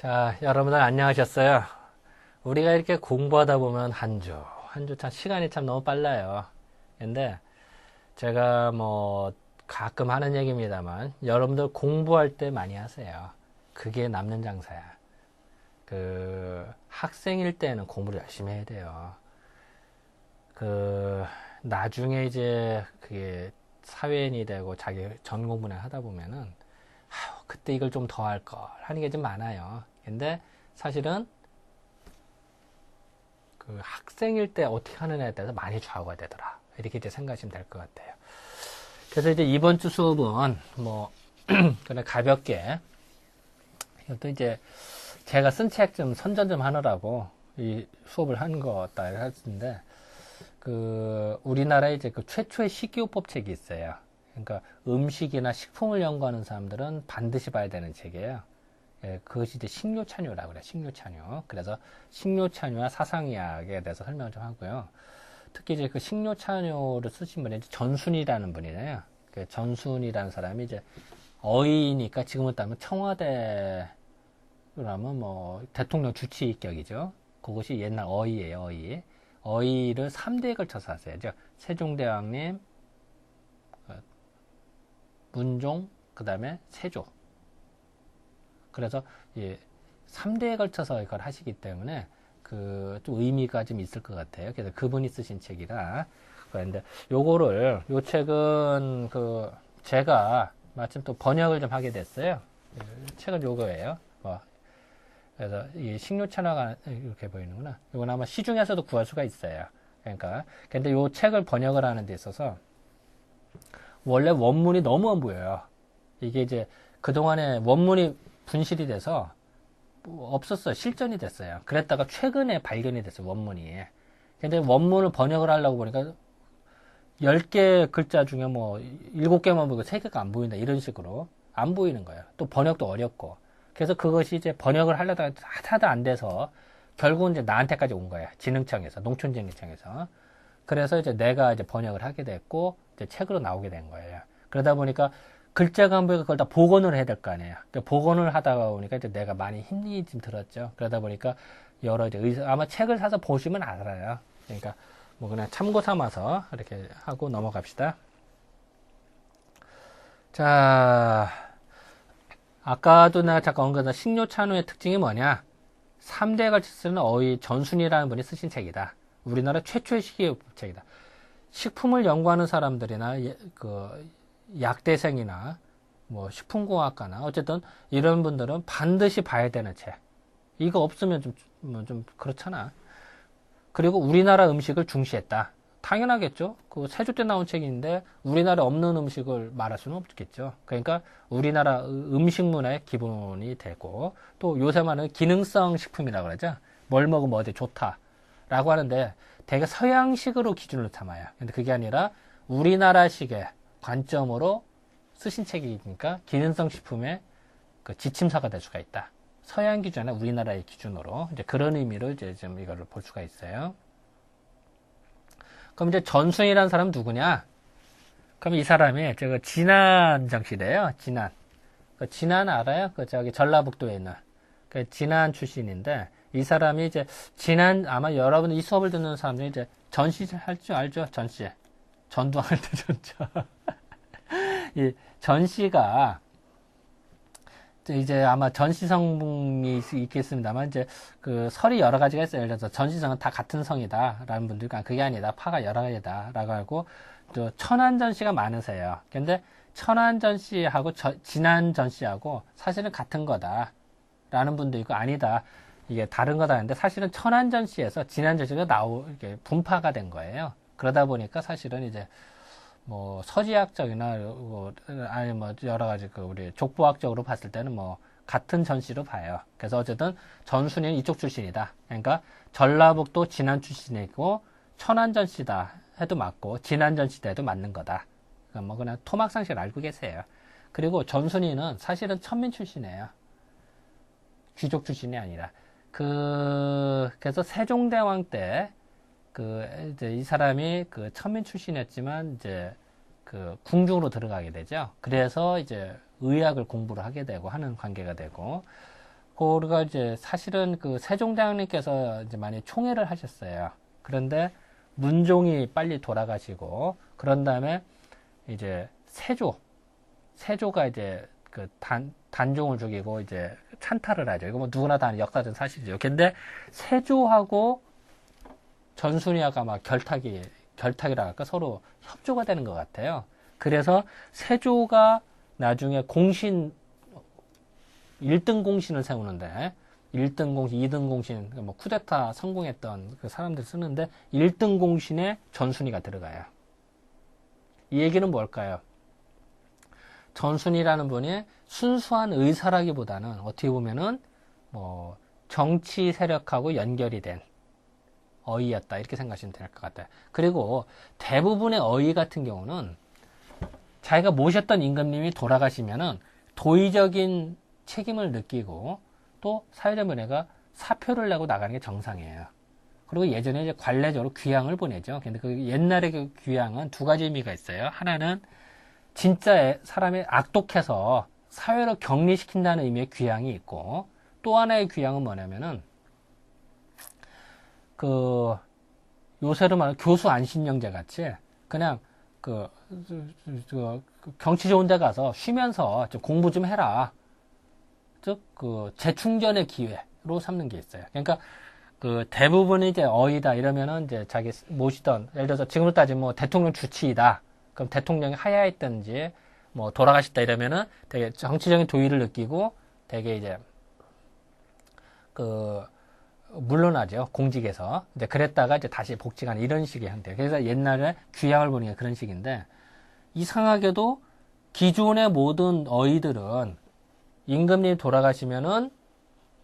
자, 여러분들 안녕하셨어요? 우리가 이렇게 공부하다 보면 한 주 참 시간이 참 너무 빨라요. 근데 제가 가끔 하는 얘기입니다만 여러분들 공부할 때 많이 하세요. 그게 남는 장사야. 학생일 때는 공부를 열심히 해야 돼요. 나중에 이제 그게 사회인이 되고 자기 전공분야 하다 보면은 그때 이걸 좀 더 할 걸 하는 게 좀 많아요. 근데 사실은 학생일 때 어떻게 하느냐에 따라서 많이 좌우가 되더라. 이렇게 이제 생각하시면 될 것 같아요. 그래서 이제 이번 주 수업은 그냥 가볍게 또 이제 제가 쓴 책 좀 선전 좀 하느라고 이 수업을 한 거다 했는데 우리나라에 이제 최초의 식이요법 책이 있어요. 그러니까 음식이나 식품을 연구하는 사람들은 반드시 봐야 되는 책이에요. 예, 그것이 이제 식료찬요라고 그래요. 식료찬요. 그래서 식료찬요와 사상의학에 대해서 설명을 좀 하고요. 특히 이제 식료찬요를 쓰신 분이 전순이라는 분이에요. 전순이라는 사람이 이제 어이니까 지금은 따면 청와대 그러면 대통령 주치격이죠. 그것이 옛날 어이예요. 어이. 어이를 3대에 걸쳐서 하세요. 세종대왕님, 문종, 그 다음에 세조. 그래서 3대에 걸쳐서 이걸 하시기 때문에 좀 의미가 좀 있을 것 같아요. 그래서 그분이 쓰신 책이라. 그런데 요 책은 제가 마침 또 번역을 좀 하게 됐어요. 책은 요거예요. 그래서 이 식료찬화가 이렇게 보이는구나. 이건 아마 시중에서도 구할 수가 있어요. 근데 요 책을 번역을 하는 데 있어서 원래 원문이 너무 안 보여요. 이게 이제 그동안에 원문이 분실이 돼서 없었어요. 실전이 됐어요. 그랬다가 최근에 발견이 됐어요. 원문이. 근데 원문을 번역을 하려고 보니까 10개 글자 중에 7개만 보이고 3개가 안 보인다. 이런 식으로 안 보이는 거예요. 또 번역도 어렵고. 그래서 그것이 이제 번역을 하려다가 하다 안 돼서 결국은 이제 나한테까지 온 거예요. 진흥청에서, 농촌진흥청에서. 그래서 이제 내가 이제 번역을 하게 됐고, 이제 책으로 나오게 된 거예요. 그러다 보니까 글자가 안 보이고 그걸 다 복원을 해야 될 거 아니에요. 복원을 하다가 보니까 이제 내가 많이 힘이 좀 들었죠. 그러다 보니까 여러 이제 아마 책을 사서 보시면 알아요. 그러니까 그냥 참고 삼아서 이렇게 하고 넘어갑시다. 자, 아까도 내가 잠깐 언급한 식료찬후의 특징이 뭐냐? 3대에 걸쳐 쓰는 어이 전순이라는 분이 쓰신 책이다. 우리나라 최초의 식이요법책이다. 식품을 연구하는 사람들이나 약대생이나 식품공학과나 어쨌든 이런 분들은 반드시 봐야 되는 책. 이거 없으면 좀 그렇잖아. 그리고 우리나라 음식을 중시했다. 당연하겠죠. 세조 때 나온 책인데 우리나라에 없는 음식을 말할 수는 없겠죠. 그러니까 우리나라 음식 문화의 기본이 되고 또 요새 말하는 기능성 식품이라고 그러죠. 뭘 먹으면 어디 좋다라고 하는데 되게 서양식으로 기준으로 삼아요. 근데 그게 아니라 우리나라식의 관점으로 쓰신 책이니까 기능성 식품의 지침서가 될 수가 있다. 서양 기준이나 우리나라의 기준으로 이제 그런 의미로 이제 좀 이거를 볼 수가 있어요. 그럼 이제 전순이라는 사람은 누구냐? 그럼 이 사람이 진안 정씨래요. 진안. 진안 알아요? 전라북도에 있는 진안 출신인데 이 사람이 이제 아마 여러분 이 수업을 듣는 사람들이 이제 전씨 할 줄 알죠? 전씨. 전두할 때 전자. 이 전씨가 이제 아마 전시성이 있겠습니다만 이제 설이 여러 가지가 있어요. 예를 들어서 전시성은 다 같은 성이다라는 분들 그게 아니다. 파가 여러 가지다라고 하고 또 천안전씨가 많으세요. 근데 천안전씨하고 진안전씨하고 사실은 같은 거다라는 분도 있고 아니다. 이게 다른 거다 했는데 사실은 천안전씨에서 진안전씨가 이렇게 분파가 된 거예요. 그러다 보니까 사실은 이제 서지학적이나 아니 여러 가지 우리 족보학적으로 봤을 때는 같은 전씨로 봐요. 그래서 어쨌든 전순이는 이쪽 출신이다. 그러니까 전라북도 진안 출신이고 천안전씨다 해도 맞고 진안전씨다 해도 맞는 거다. 그러니까 그냥 토막상식을 알고 계세요. 그리고 전순이는 사실은 천민 출신이에요. 귀족 출신이 아니라 그래서 세종대왕 때 이제 이 사람이 천민 출신이었지만 이제 궁중으로 들어가게 되죠. 그래서 이제 의학을 공부를 하게 되고 하는 관계가 되고 그가 이제 사실은 그 세종대왕님께서 이제 많이 총애를 하셨어요. 그런데 문종이 빨리 돌아가시고 그런 다음에 이제 세조가 이제 그 단종을 죽이고 이제 찬탈을 하죠. 이거 뭐 누구나 다 아는 역사적 사실이죠. 근데 세조하고 전순이하고 막 결탁이라 할까 서로 협조가 되는 것 같아요. 그래서 세조가 나중에 1등 공신을 세우는데 1등 공신, 2등 공신, 뭐 쿠데타 성공했던 그 사람들 쓰는데 1등 공신에 전순이가 들어가요. 이 얘기는 뭘까요? 전순이라는 분이 순수한 의사라기보다는 어떻게 보면은 뭐 정치 세력하고 연결이 된 어이였다 이렇게 생각하시면 될 것 같아요. 그리고 대부분의 어이 같은 경우는 자기가 모셨던 임금님이 돌아가시면은 도의적인 책임을 느끼고 또 사회적 면회가 사표를 내고 나가는 게 정상이에요. 그리고 예전에 이제 관례적으로 귀향을 보내죠. 근데 그 옛날에 그 귀향은 두 가지 의미가 있어요. 하나는 진짜 사람이 악독해서 사회로 격리시킨다는 의미의 귀향이 있고 또 하나의 귀향은 뭐냐면은 그 요새로 말하면 교수 안신영제 같이 그냥 그 경치 좋은 데 가서 쉬면서 좀 공부 좀 해라. 즉 그 재충전의 기회로 삼는 게 있어요. 그러니까 그 대부분이 이제 어이다 이러면은 이제 자기 모시던 예를 들어서 지금으로 따지면 뭐 대통령 주치의다. 그럼 대통령이 하야했든지 뭐 돌아가셨다 이러면은 되게 정치적인 도의를 느끼고 되게 이제 그 물러나죠. 공직에서. 이제 그랬다가 이제 다시 복직하는 이런 식의 형태. 그래서 옛날에 귀향을 보는 게 그런 식인데 이상하게도 기존의 모든 어이들은 임금님 돌아가시면은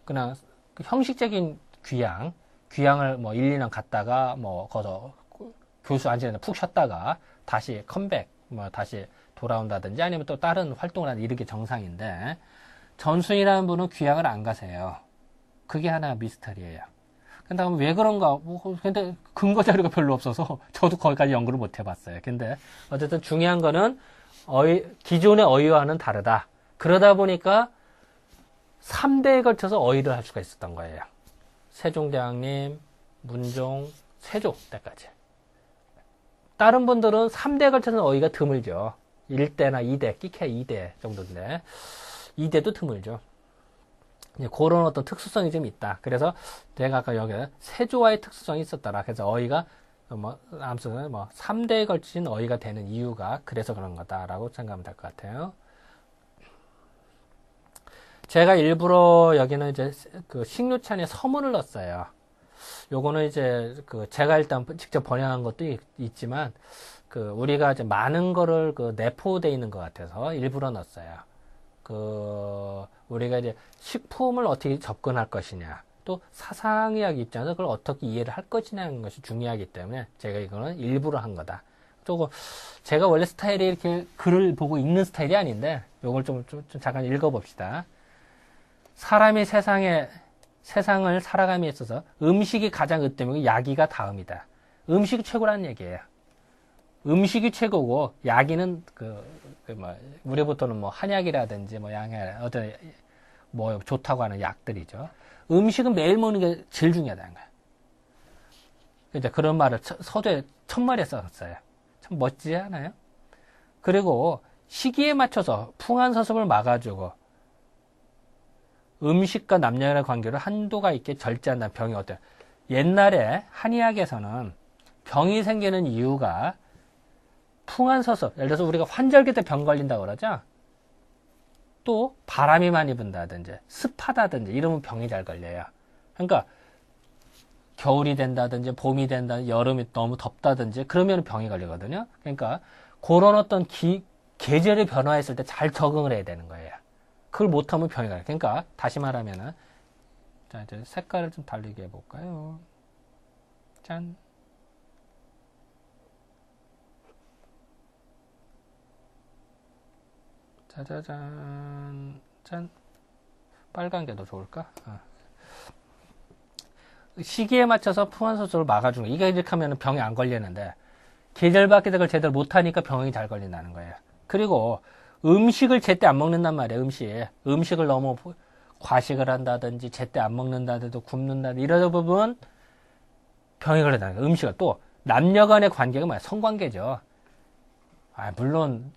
그냥 형식적인 귀향을 뭐 1, 2년 갔다가 뭐 거기서 교수 안전에 푹 쉬었다가 다시 컴백, 뭐 다시 돌아온다든지 아니면 또 다른 활동을 하는 이렇게 정상인데 전순이라는 분은 귀향을 안 가세요. 그게 하나 미스터리예요. 근데 왜 그런가? 근데 근거 자료가 별로 없어서 저도 거기까지 연구를 못 해봤어요. 근데 어쨌든 중요한 거는 기존의 어이와는 다르다. 그러다 보니까 3대에 걸쳐서 어이를 할 수가 있었던 거예요. 세종대왕님, 문종, 세조 때까지. 다른 분들은 3대에 걸쳐서 어이가 드물죠. 1대나 2대, 끼케 2대 정도인데 2대도 드물죠. 그런 어떤 특수성이 좀 있다. 그래서 내가 아까 여기에 세조와의 특수성이 있었더라. 그래서 어이가 아무튼 3대에 걸친 어이가 되는 이유가 그래서 그런 거다라고 생각하면 될 것 같아요. 제가 일부러 여기는 이제 그 식류찬에 서문을 넣었어요. 요거는 이제 그 제가 일단 직접 번역한 것도 있지만 그 우리가 이제 많은 거를 그 내포되어 있는 것 같아서 일부러 넣었어요. 그 우리가 이제 식품을 어떻게 접근할 것이냐, 또 사상의학 입장에서 그걸 어떻게 이해를 할 것이냐는 것이 중요하기 때문에 제가 이거는 일부러 한 거다. 또 제가 원래 스타일이 이렇게 글을 보고 읽는 스타일이 아닌데 요걸 좀 잠깐 읽어봅시다. 사람이 세상을 살아감에 있어서 음식이 가장 으뜸이고 야기가 다음이다. 음식이 최고라는 얘기예요. 음식이 최고고 야기는 우리부터는 뭐 한약이라든지 뭐 양약 어떤 뭐 좋다고 하는 약들이죠. 음식은 매일 먹는 게 제일 중요하다는 거예요. 이제 그런 말을 서두에 첫말에 썼어요. 참 멋지지 않아요? 그리고 시기에 맞춰서 풍한서습을 막아주고 음식과 남녀의 관계를 한도가 있게 절제한다는 병이 어때요? 옛날에 한의학에서는 병이 생기는 이유가 풍한서습, 예를 들어서 우리가 환절기 때 병 걸린다고 그러죠? 또 바람이 많이 분다든지 습하다든지 이러면 병이 잘 걸려요. 그러니까 겨울이 된다든지 봄이 된다든지 여름이 너무 덥다든지 그러면 병이 걸리거든요. 그러니까 그런 어떤 계절이 변화했을 때 잘 적응을 해야 되는 거예요. 그걸 못하면 병이 걸려요. 그러니까 다시 말하면은 자 이제 색깔을 좀 다르게 해볼까요? 짠. 짜자잔, 짠. 빨간 게 더 좋을까? 시기에 맞춰서 풍한서습을 막아주는 거. 이게 이렇게 하면 병이 안 걸리는데, 계절 바뀌는 걸 제대로 못하니까 병이 잘 걸린다는 거예요. 그리고 음식을 제때 안 먹는단 말이에요, 음식을 너무 과식을 한다든지 제때 안 먹는다든지 굶는다든지 이러다 보면 병이 걸린다는 거예요. 음식을. 또 남녀 간의 관계가 뭐야? 성관계죠. 물론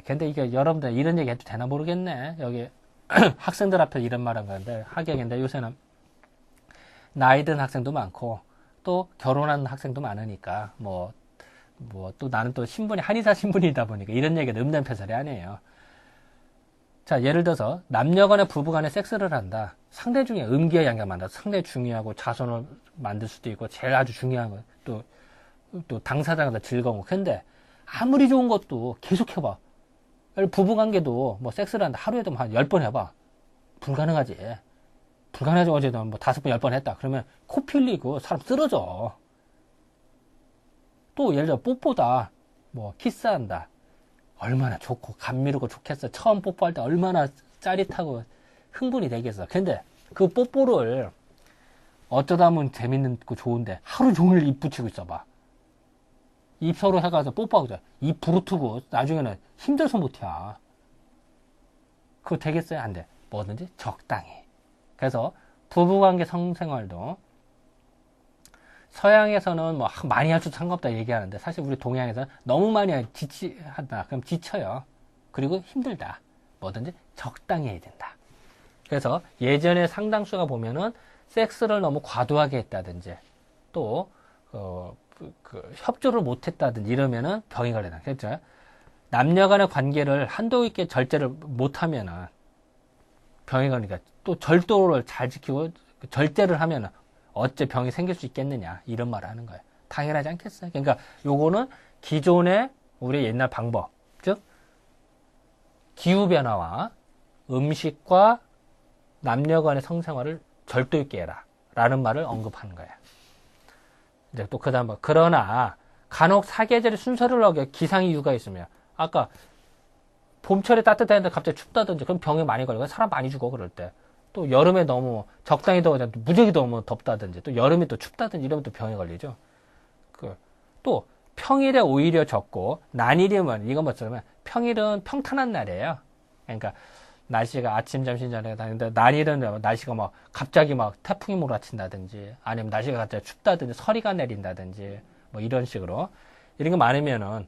근데 이게 여러분들 이런 얘기 해도 되나 모르겠네. 여기 학생들 앞에 이런 말 한 건데 하객인데 요새는 나이 든 학생도 많고 또 결혼한 학생도 많으니까 뭐 또 나는 또 신분이 한의사 신분이다 보니까 이런 얘기는 음담패설이 아니에요. 자, 예를 들어서 남녀 간에 부부 간에 섹스를 한다. 상대 중에 음기와 양기가 만다. 상당히 중요하고 자손을 만들 수도 있고 제일 아주 중요한 거 또 당사자가 즐거운 거. 근데 아무리 좋은 것도 계속 해봐. 부부 관계도 뭐 섹스를 한다. 하루에도 한 10번 해봐. 불가능하지. 불가능하지. 어제도 뭐 5번, 10번 했다. 그러면 코 필리고 사람 쓰러져. 또 예를 들어 뽀뽀다. 뭐 키스한다. 얼마나 좋고 감미롭고 좋겠어. 처음 뽀뽀할 때 얼마나 짜릿하고 흥분이 되겠어. 근데 그 뽀뽀를 어쩌다 보면 재밌는 거 좋은데 하루 종일 입 붙이고 있어봐. 입 서로 해가지고 뽀뽀하고 입 부르트고 나중에는 힘들어서 못해. 그거 되겠어요? 안 돼. 뭐든지 적당히. 그래서 부부관계 성생활도 서양에서는 뭐 많이 할 수 상관없다 얘기하는데 사실 우리 동양에서는 너무 많이 한다. 그럼 지쳐요. 그리고 힘들다. 뭐든지 적당히 해야 된다. 그래서 예전에 상당수가 보면은 섹스를 너무 과도하게 했다든지 또 협조를 못했다든지 이러면은 병이 걸린다. 그렇죠? 남녀 간의 관계를 한도 있게 절제를 못하면은 병이 걸리니까 또 절도를 잘 지키고 절제를 하면은 어째 병이 생길 수 있겠느냐 이런 말을 하는 거예요. 당연하지 않겠어요? 그러니까 요거는 기존의 우리 옛날 방법, 즉 기후변화와 음식과 남녀 간의 성생활을 절도 있게 해라 라는 말을 언급하는 거예요. 이제 또 그 다음 그러나 간혹 사계절의 순서를 어겨 기상 이유가 있으며 아까 봄철에 따뜻했는데 갑자기 춥다든지 그럼 병이 많이 걸리고 사람 많이 죽어 그럴 때 또 여름에 너무 적당히 더워 무지하게 너무 덥다든지 또 여름에 또 춥다든지 이러면 또 병이 걸리죠. 또 평일에 오히려 적고 난일이면 이건 뭐냐면 평일은 평탄한 날이에요. 그러니까 날씨가 아침 점심 전에 다니는데 난일은 날씨가 막 갑자기 막 태풍이 몰아친다든지 아니면 날씨가 갑자기 춥다든지 서리가 내린다든지 뭐 이런 식으로 이런 게 많으면은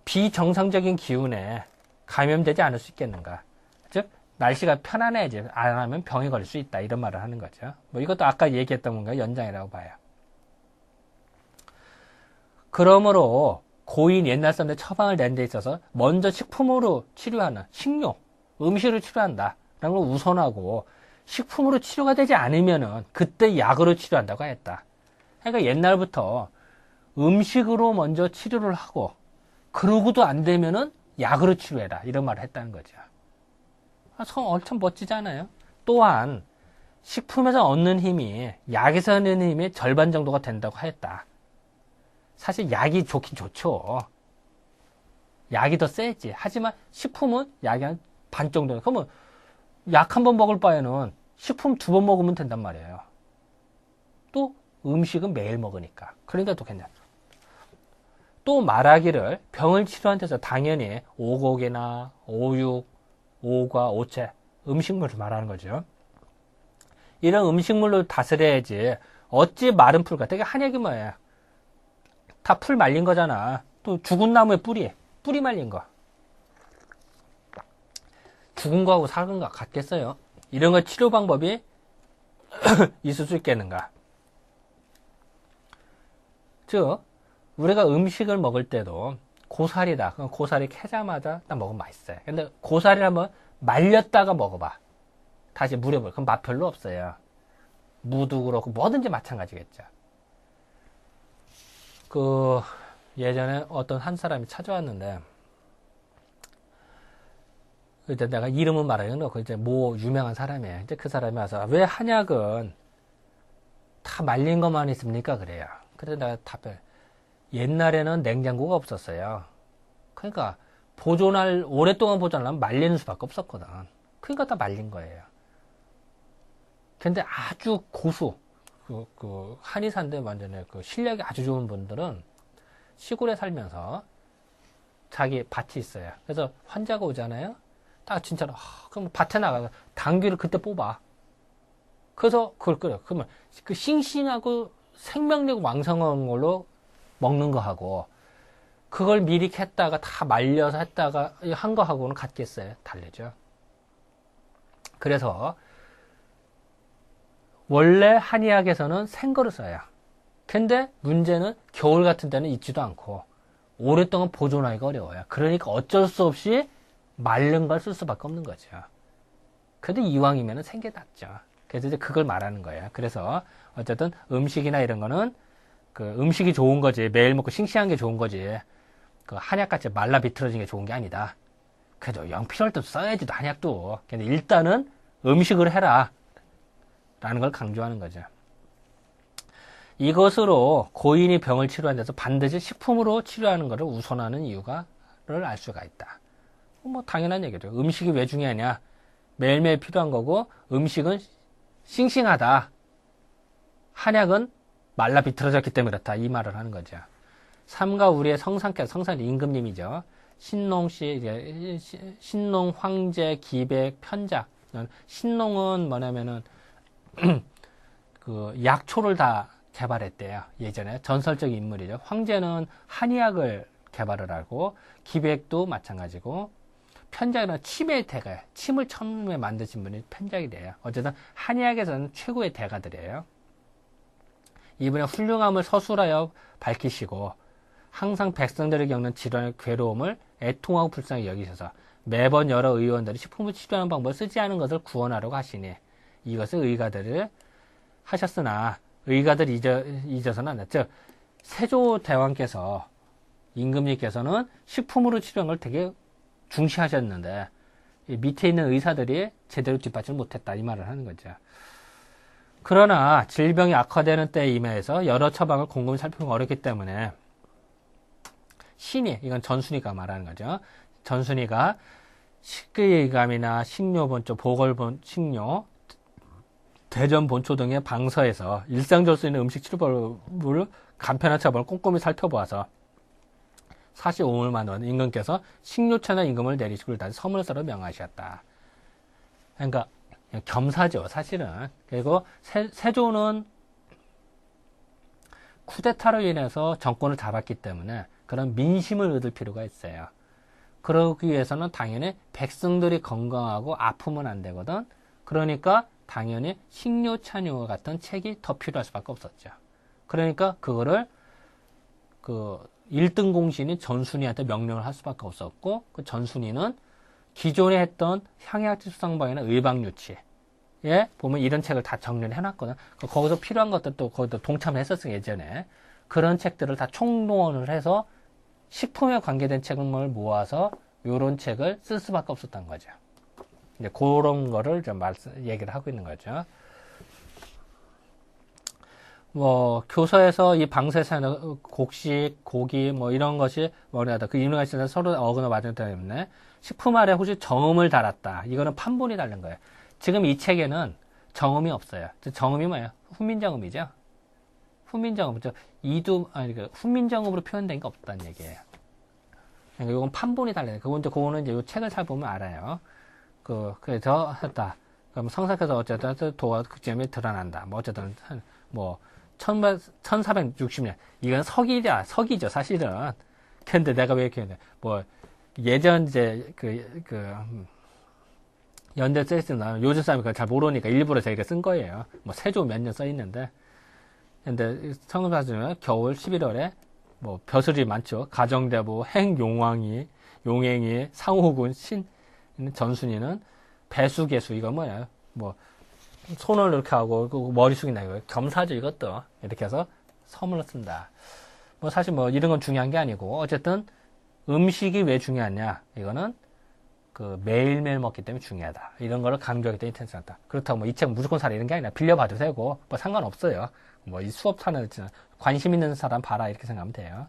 비정상적인 기운에 감염되지 않을 수 있겠는가. 즉 날씨가 편안해야지 안 하면 병이 걸릴 수 있다 이런 말을 하는 거죠. 뭐 이것도 아까 얘기했던 건가 연장이라고 봐요. 그러므로 고인 옛날 사람들 처방을 낸 데 있어서 먼저 식품으로 치료하는 식료, 음식으로 치료한다 라는 걸 우선하고 식품으로 치료가 되지 않으면은 그때 약으로 치료한다고 했다. 그러니까 옛날부터 음식으로 먼저 치료를 하고 그러고도 안 되면은 약으로 치료해라 이런 말을 했다는 거죠. 참 멋지지 않아요? 또한 식품에서 얻는 힘이 약에서 얻는 힘의 절반 정도가 된다고 했다. 사실 약이 좋긴 좋죠. 약이 더 세지. 하지만 식품은 약이 한 반 정도. 그러면 약 한 번 먹을 바에는 식품 2번 먹으면 된단 말이에요. 또 음식은 매일 먹으니까. 그러니까 또 괜찮아. 또 말하기를 병을 치료한 데서 당연히 오곡이나 오육, 오과, 오채, 음식물을 말하는 거죠. 이런 음식물로 다스려야지 어찌 마른 풀 같아. 이게 한약이 뭐예요? 다 풀 말린 거잖아. 또 죽은 나무의 뿌리 말린 거. 죽은 거하고 살은 거 같겠어요? 이런 거 치료 방법이 있을 수 있겠는가? 즉 우리가 음식을 먹을 때도 고사리다. 그럼 고사리 캐자마자 딱 먹으면 맛있어요. 근데 고사리를 한번 말렸다가 먹어봐. 다시 물에 버려. 그럼 맛 별로 없어요. 무도 그렇고 뭐든지 마찬가지겠죠. 예전에 어떤 한 사람이 찾아왔는데 이제 내가 이름은 말하는 거 이제 뭐 유명한 사람이에요. 이제 그 사람이 와서 왜 한약은 다 말린 것만 있습니까? 그래요. 그래서 내가 답해. 옛날에는 냉장고가 없었어요. 그러니까 오랫동안 보존하려면 말리는 수밖에 없었거든. 그러니까 다 말린 거예요. 근데 아주 고수, 한의사인데 완전히 실력이 아주 좋은 분들은 시골에 살면서 자기 밭이 있어요. 그래서 환자가 오잖아요. 딱 진짜로, 그럼 밭에 나가서 당귀를 그때 뽑아. 그래서 그걸 끓여. 그러면 그 싱싱하고 생명력 왕성한 걸로 먹는 거하고 그걸 미리 캤다가 다 말려서 했다가 한 거하고는 같겠어요? 다르죠. 그래서 원래 한의학에서는 생거를 써요. 근데 문제는 겨울 같은 때는 있지도 않고 오랫동안 보존하기가 어려워요. 그러니까 어쩔 수 없이 마른 걸 쓸 수밖에 없는 거죠. 그래도 이왕이면 생게 낫죠. 그래서 이제 그걸 말하는 거예요. 그래서 어쨌든 음식이나 이런 거는 그 음식이 좋은 거지, 매일 먹고 싱싱한 게 좋은 거지, 그 한약같이 말라 비틀어진 게 좋은 게 아니다. 그래도 영 필요할 때 써야지, 한약도. 근데 일단은 음식을 해라 라는 걸 강조하는 거죠. 이것으로 고인이 병을 치료하는 데서 반드시 식품으로 치료하는 것을 우선하는 이유가를 알 수가 있다. 뭐 당연한 얘기죠. 음식이 왜 중요하냐? 매일매일 필요한 거고 음식은 싱싱하다. 한약은 말라 비틀어졌기 때문에 그렇다. 이 말을 하는 거죠. 삼가 우리의 성상께서, 성상이 임금님이죠. 신농씨, 신농, 황제, 기백, 편작. 신농은 뭐냐면은 그 약초를 다 개발했대요. 예전에 전설적인 인물이죠. 황제는 한의학을 개발을 하고 기백도 마찬가지고 편작은 침의 대가예요. 침을 처음에 만드신 분이 편작이래요. 어쨌든 한의학에서는 최고의 대가들이에요. 이분의 훌륭함을 서술하여 밝히시고 항상 백성들이 겪는 질환의 괴로움을 애통하고 불쌍히 여기셔서 매번 여러 의원들이 식품을 치료하는 방법을 쓰지 않은 것을 구원하려고 하시니 이것을 의가들을 하셨으나 의가들이 잊어서는 안 됐죠. 세조대왕께서 임금님께서는 식품으로 치료한 걸 되게 중시하셨는데 밑에 있는 의사들이 제대로 뒷받침을 못했다 이 말을 하는 거죠. 그러나 질병이 악화되는 때에 임해서 여러 처방을 곰곰이 살피기 어렵기 때문에 신이, 이건 전순이가 말하는 거죠. 전순이가 식기감이나 식료본초, 보궐식료, 대전본초 등의 방서에서 일상적으로 쓰이는 음식 치료법을 간편한 처방을 꼼꼼히 살펴보아서 45만 원 임금께서 식료차나 임금을 내리시고 다시 서문을 써서 명하셨다. 그러니까 겸사죠, 사실은. 그리고 세조는 쿠데타로 인해서 정권을 잡았기 때문에 그런 민심을 얻을 필요가 있어요. 그러기 위해서는 당연히 백성들이 건강하고 아프면 안 되거든. 그러니까 당연히 식료찬요와 같은 책이 더 필요할 수밖에 없었죠. 그러니까 그거를 그 1등 공신인 전순이한테 명령을 할 수밖에 없었고, 그 전순이는 기존에 했던 향약지 수상방이나 의방유치에 보면 이런 책을 다 정리를 해놨거든. 거기서 필요한 것들도 거기도 동참을 했었어요, 예전에. 그런 책들을 다 총동원을 해서 식품에 관계된 책을 모아서 이런 책을 쓸 수밖에 없었던 거죠. 이제 그런 거를 좀 얘기를 하고 있는 거죠. 뭐 교서에서 이 방세사는 곡식, 고기 뭐 이런 것이 뭐냐다 그 인류가 있으면 서로 어긋나 맞기 때문에 식품 아래 혹시 정음을 달았다. 이거는 판본이 다른 거예요. 지금 이 책에는 정음이 없어요. 정음이 뭐예요? 훈민정음이죠. 훈민정음, 훈민정음으로 표현된 게 없다는 얘기예요. 그러니까 이건 판본이 달라요. 그거는 이제 이 책을 잘 보면 알아요. 그래서 했다. 그럼 성사께서 어쨌든 도와 극점이 드러난다. 뭐 어쨌든 뭐 1460년 이건 서기죠 사실은. 근데 내가 왜 이렇게 했냐? 뭐 예전 이제 연대 쓰이는 요즘 사람이 그걸 잘 모르니까 일부러 저희가 쓴 거예요. 뭐 세조 몇 년 써 있는데. 근데 성사는 겨울 11월에 뭐 벼슬이 많죠. 가정대부, 행용왕이, 용행이, 상호군, 전순이는 배수개수 이거 뭐야? 뭐 손을 이렇게 하고 머리 숙이나 이거 겸사죠 이것도 이렇게 해서 서문을 쓴다. 뭐 사실 뭐 이런 건 중요한 게 아니고 어쨌든 음식이 왜 중요하냐 이거는 그 매일매일 먹기 때문에 중요하다. 이런 거를 강조하기 때문에 괜찮다. 그렇다고 뭐 이 책 무조건 사라 이런 게 아니라 빌려봐도 되고 뭐 상관없어요. 뭐 이 수업 사는 관심 있는 사람 봐라 이렇게 생각하면 돼요.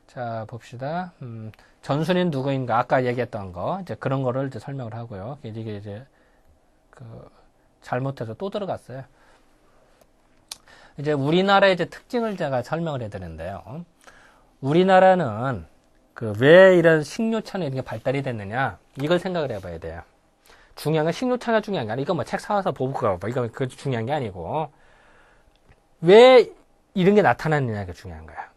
자, 봅시다. 전순이는 누구인가? 아까 얘기했던 거. 이제 그런 거를 이제 설명을 하고요. 이게 이제, 잘못해서 또 들어갔어요. 이제 우리나라의 이제 특징을 제가 설명을 해드리는데요. 우리나라는 왜 이런 식료차나 이런 게 발달이 됐느냐, 이걸 생각을 해봐야 돼요. 중요한 건 식료차가 중요한 게 아니라, 이거 뭐 책 사와서 보고 가, 이거 그 중요한 게 아니고, 왜 이런 게 나타났느냐가 중요한 거야.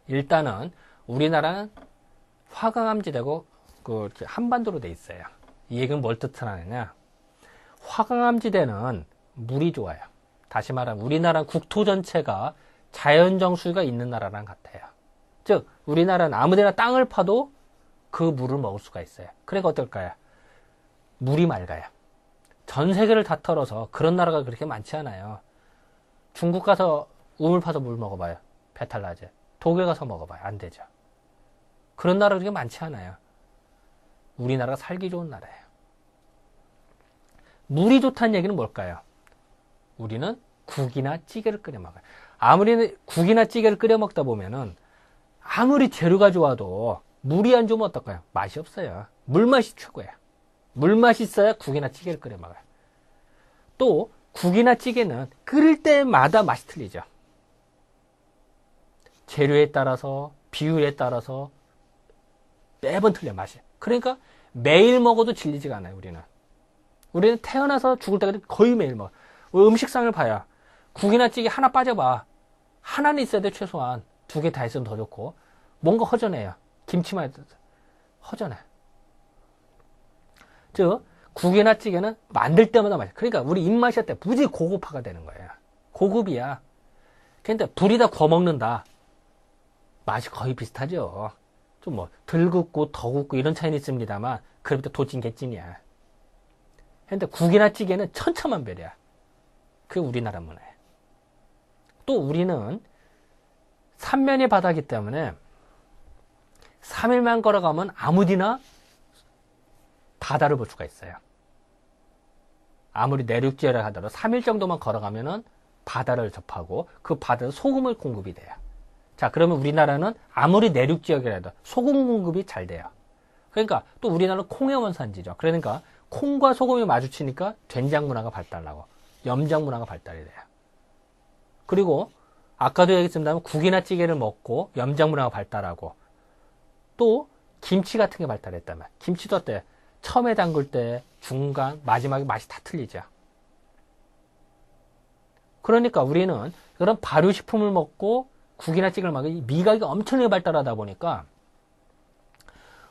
일단은 우리나라는 화강암지대고 이렇게 한반도로 돼 있어요. 이 얘기는 뭘 뜻하느냐? 화강암지대는 물이 좋아요. 다시 말하면 우리나라 국토 전체가 자연 정수가 있는 나라랑 같아요. 즉 우리나라는 아무데나 땅을 파도 그 물을 먹을 수가 있어요. 그러니까 어떨까요? 물이 맑아요. 전 세계를 다 털어서 그런 나라가 그렇게 많지 않아요. 중국 가서 우물 파서 물 먹어봐요. 배탈 나죠. 독일 가서 먹어봐요. 안 되죠. 그런 나라가 그렇게 많지 않아요. 우리나라가 살기 좋은 나라예요. 물이 좋다는 얘기는 뭘까요? 우리는 국이나 찌개를 끓여 먹어요. 아무리 국이나 찌개를 끓여 먹다 보면은 아무리 재료가 좋아도 물이 안 좋으면 어떨까요? 맛이 없어요. 물맛이 최고예요. 물맛이 있어야 국이나 찌개를 끓여 먹어요. 또 국이나 찌개는 끓일 때마다 맛이 틀리죠. 재료에 따라서, 비율에 따라서 매번 틀려 맛이. 그러니까 매일 먹어도 질리지가 않아요. 우리는 태어나서 죽을 때까지 거의 매일 먹어요. 음식상을 봐야 국이나 찌개 하나 빠져봐. 하나는 있어야 돼. 최소한 2개 다 있으면 더 좋고. 뭔가 허전해요. 김치만 해도 허전해. 즉 국이나 찌개는 만들 때마다 맛있어요. 그러니까 우리 입맛이 할 때 무지 고급화가 되는 거예요. 고급이야. 근데 불에다 구워 먹는다. 맛이 거의 비슷하죠. 좀 덜 굽고 더 굽고 이런 차이는 있습니다만 그래도 도찐 개찐이야. 근데 국이나 찌개는 천차만별이야. 그게 우리나라 문화예요. 또 우리는 삼면이 바다이기 때문에 3일만 걸어가면 아무데나 바다를 볼 수가 있어요. 아무리 내륙지역이라 하더라도 3일 정도만 걸어가면은 바다를 접하고 그 바다에 소금을 공급이 돼요. 자, 그러면 우리나라는 아무리 내륙지역이라도 소금 공급이 잘 돼요. 그러니까 또 우리나라는 콩의 원산지죠. 그러니까 콩과 소금이 마주치니까 된장 문화가 발달하고 염장 문화가 발달이 돼요. 그리고 아까도 얘기했습니다만 국이나 찌개를 먹고 염장 문화가 발달하고 또 김치 같은 게 발달했다면 김치도 어때? 처음에 담글 때 중간 마지막에 맛이 다 틀리죠. 그러니까 우리는 그런 발효식품을 먹고 국이나 찌개를 먹고 미각이 엄청나게 발달하다 보니까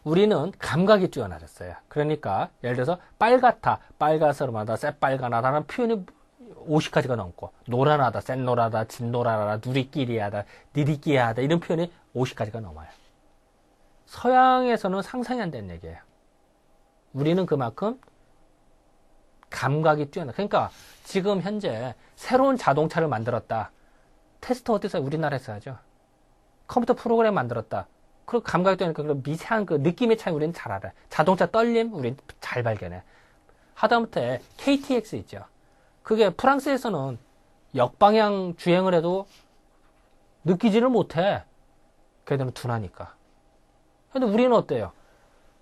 우리는 감각이 뛰어나졌어요. 그러니까 예를 들어서 빨갛서름하다, 새빨간하다는 표현이 50가지가 넘고 노란하다, 샛노라다, 진노라다, 누리끼리하다, 니리끼리하다 이런 표현이 50가지가 넘어요. 서양에서는 상상이 안 되는 얘기예요. 우리는 그만큼 감각이 뛰어나. 그러니까 지금 현재 새로운 자동차를 만들었다. 테스트 어디서 우리나라에서 하죠. 컴퓨터 프로그램 만들었다. 그리고 감각이 뛰어나니까 그 미세한 그 느낌의 차이 우리는 잘 알아요. 자동차 떨림 우리는 잘 발견해. 하다못해 KTX 있죠. 그게 프랑스에서는 역방향 주행을 해도 느끼지를 못해. 걔들은 둔하니까. 근데 우리는 어때요?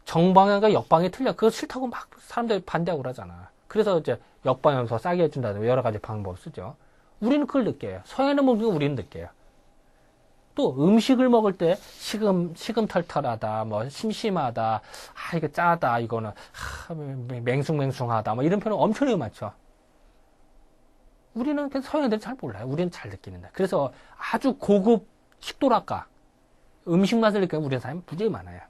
정방향과 역방향이 틀려. 그거 싫다고 막 사람들이 반대하고 그러잖아. 그래서 이제 역방향 더 싸게 해준다든지 여러 가지 방법을 쓰죠. 우리는 그걸 느껴요. 서양은 먹는 거 우리는 느껴요. 또 음식을 먹을 때 시금털털하다, 뭐 심심하다, 이거 짜다, 이거는 맹숭맹숭하다, 뭐 이런 표현은 엄청나게 많죠. 우리는 서양인들은 잘 몰라요. 우리는 잘 느끼는데. 그래서 아주 고급 식도락가 음식 맛을 느끼는 우리는 사람이 무지하게 많아요.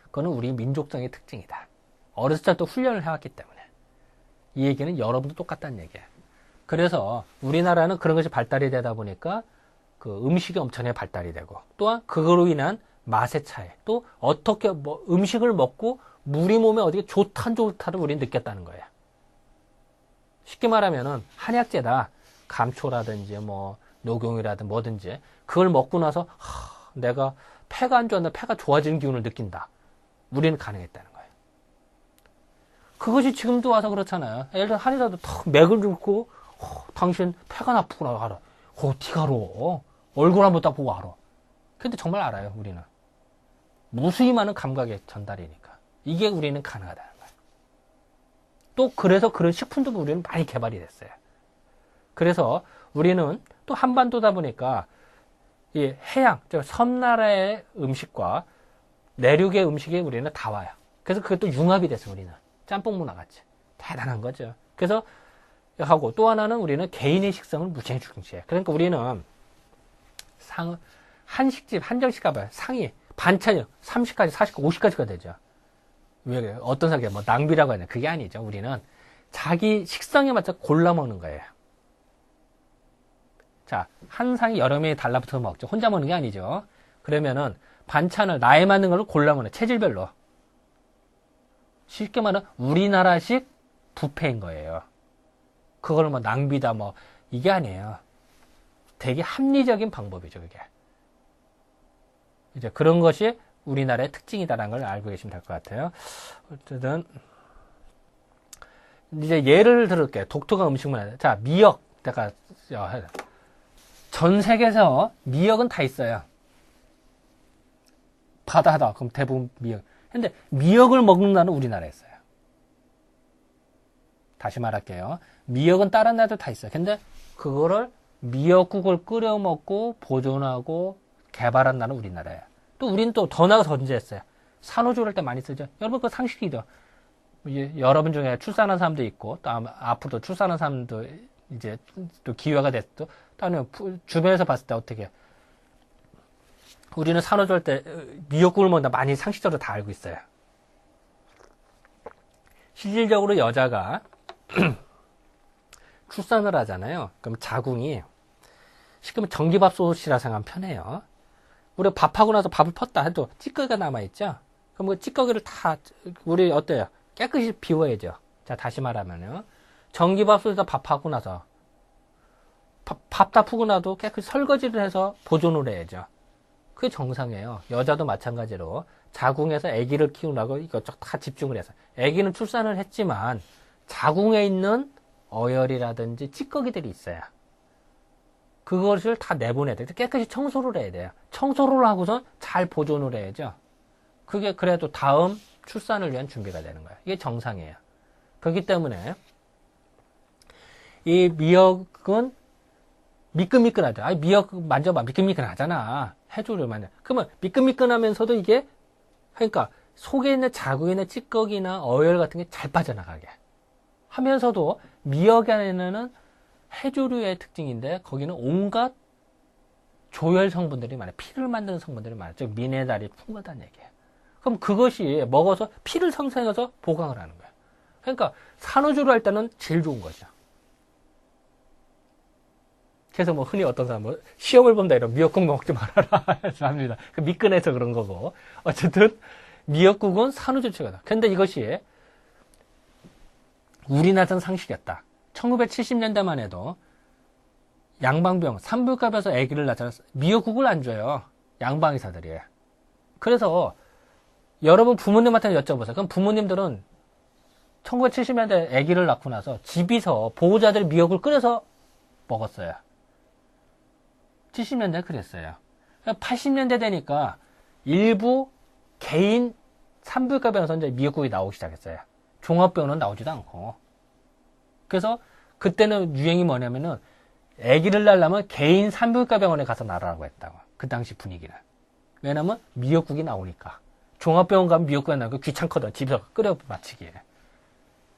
그거는 우리 민족성의 특징이다. 어렸을 때부터 훈련을 해왔기 때문에. 이 얘기는 여러분도 똑같다는 얘기예요. 그래서 우리나라는 그런 것이 발달이 되다 보니까 그 음식이 엄청나게 발달이 되고 또한 그거로 인한 맛의 차이 또 어떻게 음식을 먹고 우리 몸에 어떻게 좋다 안 좋다를 우리는 느꼈다는 거예요. 쉽게 말하면은 한약재다. 감초라든지 뭐 녹용이라든지 뭐든지 그걸 먹고 나서 내가 폐가 안 좋았는데 폐가 좋아지는 기운을 느낀다. 우리는 가능했다는 거예요. 그것이 지금도 와서 그렇잖아요. 예를 들어 한의사도 턱 맥을 줍고 당신 폐가 나쁘구나 알아. 어디가로 얼굴 한번 딱 보고 알아. 근데 정말 알아요. 우리는 무수히 많은 감각의 전달이니까 이게 우리는 가능하다는 거예요. 또 그래서 그런 식품도 우리는 많이 개발이 됐어요. 그래서 우리는 또 한반도다 보니까 이 해양, 섬나라의 음식과 내륙의 음식이 우리는 다 와요. 그래서 그것도 융합이 됐어, 우리는. 짬뽕 문화 같이. 대단한 거죠. 그래서 하고 또 하나는 우리는 개인의 식성을 무지하게 중시해. 그러니까 우리는 한식집, 한정식 가봐요. 상이, 반찬이요. 30까지, 40까지, 50까지가 되죠. 왜 그래요? 어떤 사람이 뭐 낭비라고 하냐. 그게 아니죠. 우리는 자기 식성에 맞춰 골라 먹는 거예요. 자, 한 상이 여러 명이 달라붙어서 먹죠. 혼자 먹는 게 아니죠. 그러면은 반찬을 나에 맞는 걸로 골라 먹는 체질별로. 쉽게 말하면 우리나라식 뷔페인 거예요. 그걸 뭐 낭비다 뭐 이게 아니에요. 되게 합리적인 방법이죠, 그게. 이제 그런 것이 우리나라의 특징이다라는 걸 알고 계시면 될 것 같아요. 어쨌든 이제 예를 들을게요. 독특한 음식 문화. 자, 미역. 내가 전 세계에서 미역은 다 있어요. 바다다. 그럼 대부분 미역. 근데 미역을 먹는 나라는 우리나라에 있어요. 다시 말할게요. 미역은 다른 나라도 다 있어요. 근데 그거를 미역국을 끓여 먹고 보존하고 개발한 나라는 우리나라예요. 또 우리는 또 더 나아가서 언제 했어요? 산후조리할 때 많이 쓰죠. 여러분 그 상식이죠. 여러분 중에 출산한 사람도 있고 또 앞으로도 출산한 사람도 이제 또 기회가 됐고 또 아니면 주변에서 봤을 때 어떻게 해요? 우리는 산후조리할 때 미역국을 먹는다 많이 상식적으로 다 알고 있어요. 실질적으로 여자가 출산을 하잖아요. 그럼 자궁이 쉽게 말하면 전기밥솥이라 생각하면 편해요. 우리 밥하고 나서 밥을 펐다 해도 찌꺼기가 남아있죠. 그럼 그 찌꺼기를 다 우리 어때요? 깨끗이 비워야죠. 자, 다시 말하면요. 전기밥솥에서 밥하고 나서 밥 다 푸고 나도 깨끗이 설거지를 해서 보존을 해야죠. 그게 정상이에요. 여자도 마찬가지로 자궁에서 아기를 키우라고 이것저것 다 집중을 해서 아기는 출산을 했지만 자궁에 있는 어혈이라든지 찌꺼기들이 있어요. 그것을 다 내보내야 돼요. 깨끗이 청소를 해야 돼요. 청소를 하고서 잘 보존을 해야죠. 그게 그래도 다음 출산을 위한 준비가 되는 거예요. 이게 정상이에요. 그렇기 때문에 이 미역은 미끈미끈하죠. 아니, 미역 만져봐. 미끈미끈하잖아. 해조를 만져. 그러면 미끈미끈하면서도 이게 그러니까 속에 있는 자궁에 있는 찌꺼기나 어혈 같은 게 잘 빠져나가게 하면서도 미역 안에는 해조류의 특징인데 거기는 온갖 조혈 성분들이 많아요. 피를 만드는 성분들이 많아요. 즉 미네랄이 풍부하다는 얘기예요. 그럼 그것이 먹어서 피를 생성해서 보강을 하는 거예요. 그러니까 산후조리를 할 때는 제일 좋은 거죠. 그래서 뭐 흔히 어떤 사람은 뭐 시험을 본다 이러면 미역국 먹지 말아라 합니다. 그 미끈해서 그런 거고. 어쨌든 미역국은 산후조리 최고다. 근데 이것이 우리나라는 상식이었다. 1970년대만 해도 양방병, 산부인과에서 아기를 낳잖아요. 미역국을 안 줘요. 양방의사들이. 그래서 여러분 부모님한테 여쭤보세요. 그럼 부모님들은 1970년대 아기를 낳고 나서 집에서 보호자들 미역을 끓여서 먹었어요. 70년대 그랬어요. 80년대 되니까 일부 개인 산부인과 병원에서 이제 미역국이 나오기 시작했어요. 종합병원은 나오지도 않고. 그래서 그때는 유행이 뭐냐면은 아기를 낳으려면 개인 산부인과 병원에 가서 낳으라고 했다고. 그 당시 분위기는. 왜냐면 미역국이 나오니까. 종합병원 가면 미역국이 나오고 귀찮거든. 집에서 끓여 마치기에.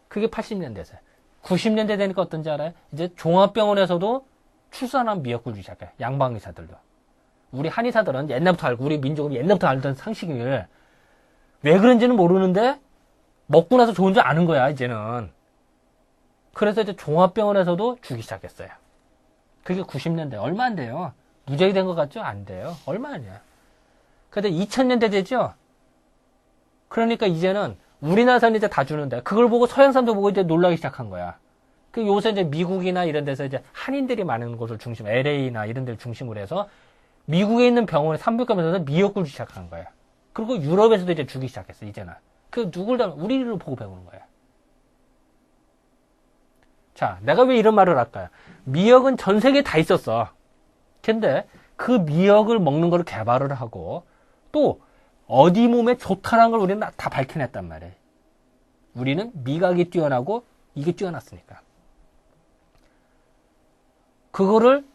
그게 80년대에서요. 90년대 되니까 어떤지 알아요? 이제 종합병원에서도 출산한 미역국을 주기 시작해요. 양방의사들도. 우리 한의사들은 옛날부터 알고 우리 민족은 옛날부터 알던 상식을 왜 그런지는 모르는데 먹고 나서 좋은 줄 아는 거야 이제는. 그래서 이제 종합병원에서도 주기 시작했어요. 그게 90년대. 얼마 안 돼요. 무적이 된 것 같죠? 안 돼요. 얼마 아니야. 근데 2000년대 되죠? 그러니까 이제는 우리나라에서는 이제 다 주는데 그걸 보고 서양 사람도 보고 이제 놀라기 시작한 거야. 그 요새 이제 미국이나 이런 데서 이제 한인들이 많은 곳을 중심, LA나 이런 데를 중심으로 해서 미국에 있는 병원에 산부인과에서 미역국을 주기 시작한 거예요. 그리고 유럽에서도 이제 주기 시작했어, 이제는. 그 누굴 다 우리를 보고 배우는 거예요. 자, 내가 왜 이런 말을 할까요? 미역은 전 세계에 다 있었어. 근데 그 미역을 먹는 걸 개발을 하고 또 어디 몸에 좋다는 걸 우리는 다 밝혀냈단 말이에요. 우리는 미각이 뛰어나고 이게 뛰어났으니까. 그거를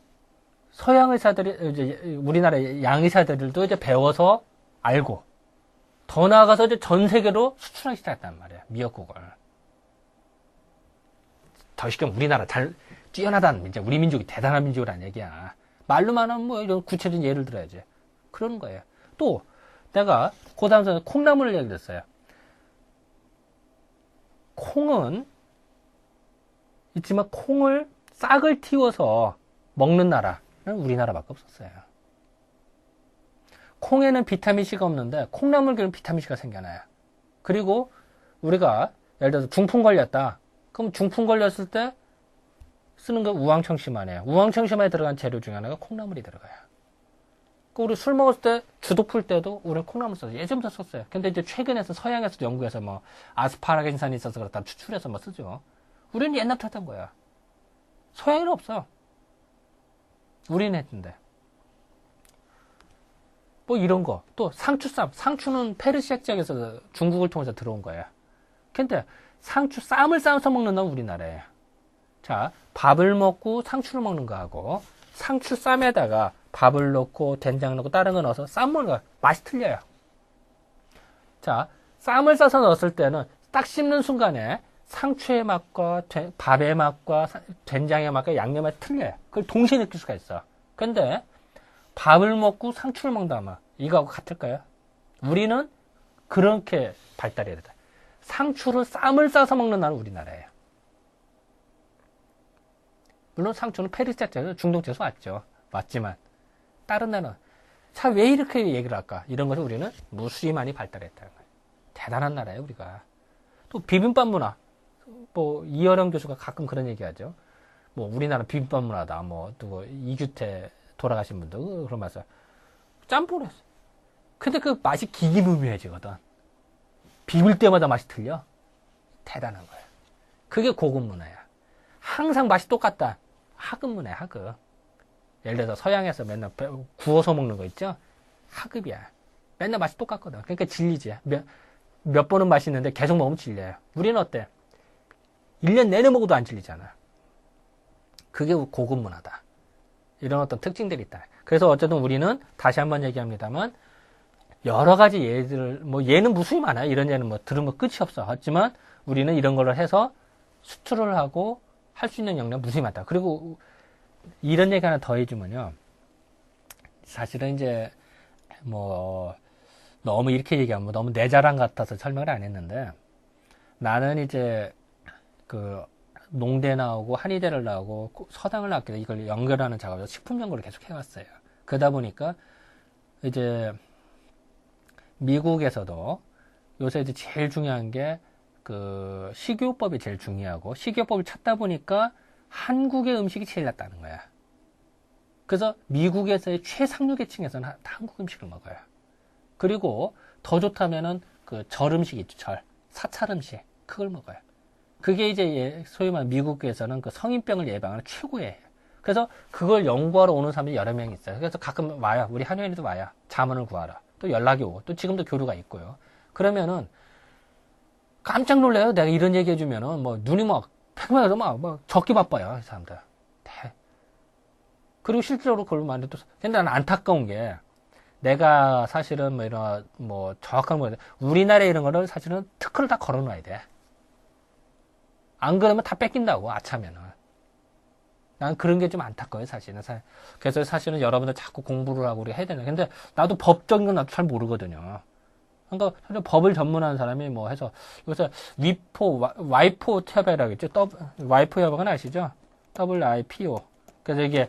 서양 의사들이, 이제 우리나라 양의사들도 이제 배워서 알고, 더 나아가서 이제 전 세계로 수출하기 시작했단 말이야, 미역국을. 더 쉽게 우리나라 뛰어나다는, 이제 우리 민족이 대단한 민족이라는 얘기야. 말로만 하면 뭐 이런 구체적인 예를 들어야지. 그러는 거예요. 또, 내가 고담선에 콩나물을 얘기했어요. 콩은 있지만 콩을 싹을 틔워서 먹는 나라는 우리나라밖에 없었어요. 콩에는 비타민C가 없는데 콩나물에는 비타민C가 생겨나요. 그리고 우리가 예를 들어서 중풍 걸렸다. 그럼 중풍 걸렸을 때 쓰는 거 우황청심환이에요. 우황청심환에 들어간 재료 중에 하나가 콩나물이 들어가요. 우리 술 먹었을 때 주독 풀 때도 우리는 콩나물 써요. 예전부터 썼어요. 근데 이제 최근에서 서양에서 연구해서 뭐 아스파라긴산이 있어서 그렇다 추출해서 뭐 쓰죠. 우리는 옛날부터 했던 거야. 서양에는 없어. 우리는 했는데. 뭐 이런 거. 또 상추쌈. 상추는 페르시아 지역에서 중국을 통해서 들어온 거예요. 근데 상추 쌈을 싸서 먹는 건 우리나라예요. 자, 밥을 먹고 상추를 먹는 거하고 상추 쌈에다가 밥을 넣고 된장 넣고 다른 거 넣어서 쌈 먹는 거 맛이 틀려요. 자, 쌈을 싸서 넣었을 때는 딱 씹는 순간에 상추의 맛과 밥의 맛과 된장의 맛과 양념의 맛이 틀려요. 그걸 동시에 느낄 수가 있어. 근데 밥을 먹고 상추를 먹는다면 이거하고 같을까요? 우리는 그렇게 발달해야 된다. 상추를 쌈을 싸서 먹는 나라는 우리나라예요. 물론 상추는 페르시아에서 중동에서 왔죠. 맞지만 다른 나라는 자, 왜 이렇게 얘기를 할까? 이런 것을 우리는 무수히 많이 발달했다는 거예요. 대단한 나라예요, 우리가. 또 비빔밥 문화. 뭐 이어령 교수가 가끔 그런 얘기하죠. 뭐 우리나라 비빔밥 문화다. 뭐 누구 이규태 돌아가신 분도 그런 말씀. 짬뽕을 했어. 근데 그 맛이 기기무묘해지거든. 비빌 때마다 맛이 틀려. 대단한 거야. 그게 고급 문화야. 항상 맛이 똑같다. 하급 문화야, 하급. 예를 들어서 서양에서 맨날 구워서 먹는 거 있죠? 하급이야. 맨날 맛이 똑같거든. 그러니까 질리지. 몇 번은 맛있는데 계속 먹으면 질려요. 우리는 어때? 1년 내내 먹어도 안 질리잖아. 그게 고급 문화다. 이런 어떤 특징들이 있다. 그래서 어쨌든 우리는 다시 한번 얘기합니다만 여러 가지 예들, 뭐 예는 무수히 많아요. 이런 예는 뭐 들으면 끝이 없어. 하지만 우리는 이런 걸로 해서 수출을 하고 할 수 있는 역량 무수히 많다. 그리고 이런 얘기 하나 더 해주면요. 사실은 이제 뭐 너무 이렇게 얘기하면 너무 내 자랑 같아서 설명을 안 했는데 나는 이제 그 농대 나오고 한의대를 나오고 서당을 나왔기 때문에 이걸 연결하는 작업을 식품 연구를 계속 해왔어요. 그러다 보니까 이제 미국에서도 요새 이제 제일 중요한 게 그 식이요법이 제일 중요하고 식이요법을 찾다 보니까 한국의 음식이 제일 낫다는 거야. 그래서 미국에서의 최상류계층에서는 다 한국 음식을 먹어요. 그리고 더 좋다면은 그 절 음식 있죠, 사찰 음식 그걸 먹어요. 그게 이제 소위 말하는 미국에서는 그 성인병을 예방하는 최고예요. 그래서 그걸 연구하러 오는 사람들이 여러 명 있어요. 그래서 가끔 와요. 우리 한의원에도 와요. 자문을 구하러. 또 연락이 오고 또 지금도 교류가 있고요. 그러면은 깜짝 놀래요. 내가 이런 얘기 해주면은 뭐 눈이 막 팽팽해서 막 적기 바빠요. 이 사람들. 그리고 실제로 그걸 만들 또 근데 나는 안타까운 게 내가 사실은 뭐 이런 뭐 정확한 거 우리나라에 이런 거를 사실은 특허를 다 걸어놔야 돼. 안 그러면 다 뺏긴다고 아차면은. 난 그런 게 좀 안타까워요 사실은. 그래서 사실은 여러분들 자꾸 공부를 하고 우리가 해야 되는. 근데 나도 법적인 건 나도 잘 모르거든요. 그러니까 법을 전문하는 사람이 뭐 해서 요새 와이포 협회라고 있죠. 와이포 협회는 아시죠? WIPO. 그래서 이게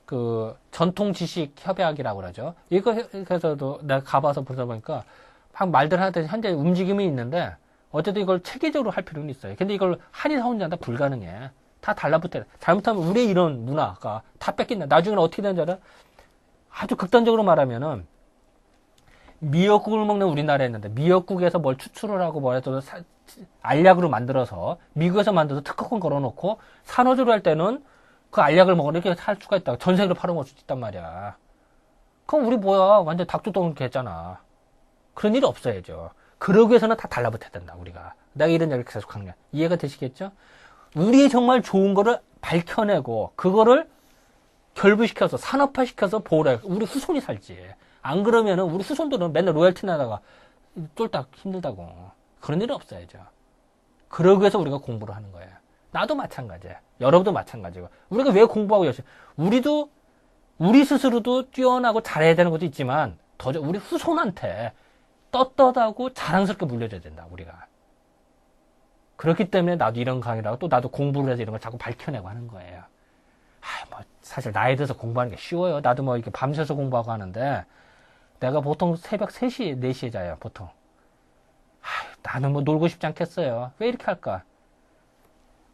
그 전통 지식 협약이라고 그러죠. 이거 해서도 내가 가봐서 보다 보니까 막 말들 하듯이 현재 움직임이 있는데 어쨌든 이걸 체계적으로 할 필요는 있어요. 근데 이걸 한의사 혼자 한다 불가능해. 다 달라붙어야 돼. 잘못하면 우리의 이런 문화가 다 뺏긴다. 나중에는 어떻게 되는지 알아? 아주 극단적으로 말하면은 미역국을 먹는 우리나라에 있는데 미역국에서 뭘 추출을 하고 뭐 해도 알약으로 만들어서 미국에서 만들어서 특허권 걸어놓고 산후조리 할 때는 그 알약을 먹으러 이렇게 할 수가 있다. 전 세계로 팔아먹을 수 있단 말이야. 그럼 우리 뭐야 완전 닭조동 개잖아. 그런 일이 없어야죠. 그러기 위해서는 다 달라붙어야 된다 우리가. 내가 이런 얘기를 계속 하는 거야. 이해가 되시겠죠? 우리의 정말 좋은 거를 밝혀내고 그거를 결부시켜서 산업화시켜서 보호를 해. 우리 후손이 살지. 안 그러면은 우리 후손들은 맨날 로열티 나다가 쫄딱 힘들다고. 그런 일은 없어야죠. 그러기 위해서 우리가 공부를 하는 거예요. 나도 마찬가지예요. 여러분도 마찬가지고. 우리가 왜 공부하고 열심히, 우리 스스로도 뛰어나고 잘해야 되는 것도 있지만, 우리 후손한테 떳떳하고 자랑스럽게 물려줘야 된다, 우리가. 그렇기 때문에 나도 이런 강의를 하고 또 나도 공부를 해서 이런 걸 자꾸 밝혀내고 하는 거예요. 사실 나이 들어서 공부하는 게 쉬워요. 나도 뭐 이렇게 밤새서 공부하고 하는데, 내가 보통 새벽 3시, 4시에 자요, 보통. 나는 뭐 놀고 싶지 않겠어요. 왜 이렇게 할까?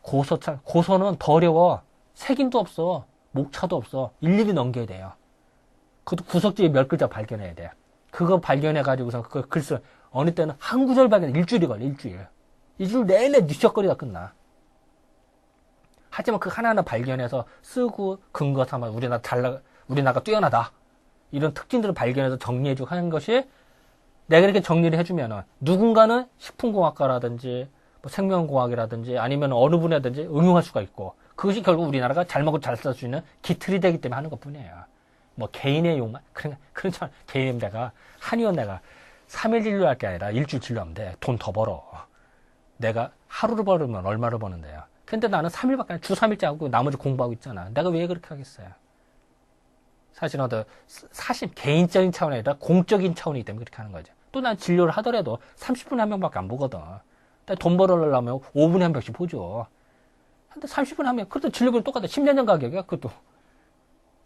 고서는 더 어려워. 색인도 없어. 목차도 없어. 일일이 넘겨야 돼요. 그것도 구석지에 몇 글자 발견해야 돼. 그거 발견해가지고서 그 글쓰, 어느 때는 한 구절 발견, 일주일이 걸려, 일주일. 일주일 내내 뒤척거리다 끝나. 하지만 그 하나하나 발견해서 쓰고 근거 삼아 우리나라가 뛰어나다. 이런 특징들을 발견해서 정리해주고 하는 것이 내가 이렇게 정리를 해주면은 누군가는 식품공학과라든지 뭐 생명공학이라든지 아니면 어느 분야든지 응용할 수가 있고 그것이 결국 우리나라가 잘 먹고 잘 살 수 있는 기틀이 되기 때문에 하는 것 뿐이에요. 뭐 개인의 욕만 그렇잖아. 개인 내가 한의원 내가 3일 진료할 게 아니라 일주일 진료하면 돼. 돈 더 벌어. 내가 하루를 벌으면 얼마를 버는데요. 근데 나는 3일밖에 안 주 3일째 하고 나머지 공부하고 있잖아. 내가 왜 그렇게 하겠어요? 사실은 사실 개인적인 차원이 아니라 공적인 차원이기 때문에 그렇게 하는 거죠. 또 난 진료를 하더라도 30분에 한 명밖에 안 보거든. 돈 벌으려면 5분에 한 명씩 보죠. 근데 30분에 한 명, 그것도 진료비는 똑같아. 10년 전 가격이야, 그것도.